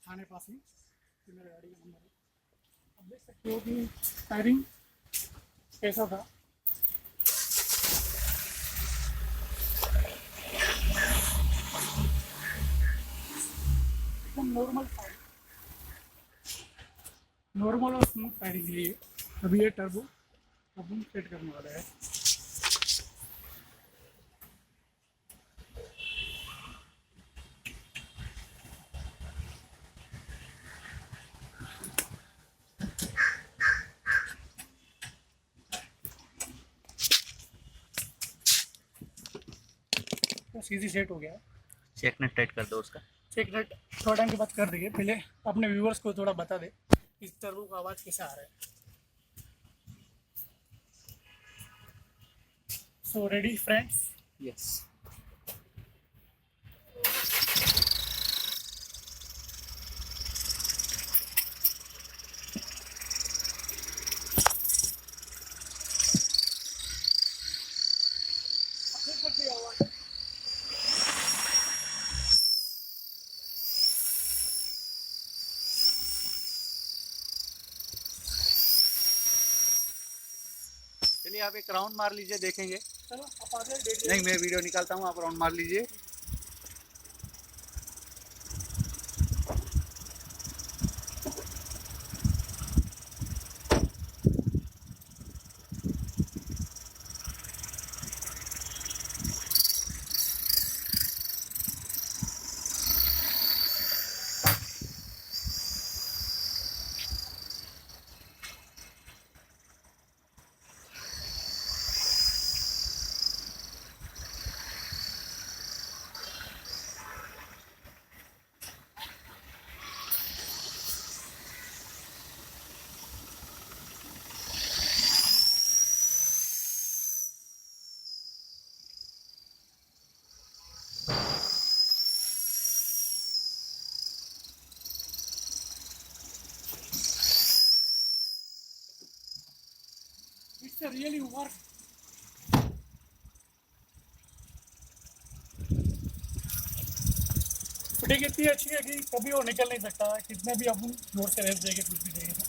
थाने पास ही मेरे गाड़ी का नंबर है। अब देख सकते हो कि टायरिंग कैसा था। एकदम नॉर्मल और स्मूथ टायरिंग है ये। अभी ये टर्बो अपन सेट करने वाला है। तो सीधी सेट हो गया है। चेक नेट टाइट कर दो उसका। चेक नेट थोड़ा टाइम के बाद कर देंगे। पहले अपने व्यूअर्स को थोड़ा बता दे इस टर्बो का आवाज़ कैसा आ रहा है। So ready friends? यस। चलिए आप एक राउंड मार लीजिए, देखेंगे। चलो आप आ जाए। नहीं, मैं वीडियो निकालता हूँ, आप राउंड मार लीजिए। It's a really work. Fitting इतनी अच्छी है कि कभी वो निकल नहीं सकता। कितने भी अपन जोर से रेस देंगे कुछ भी देंगे तो।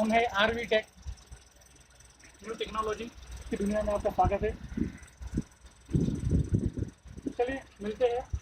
हम है RV टेक, न्यू टेक्नोलॉजी की दुनिया में आपका स्वागत है। चलिए मिलते हैं।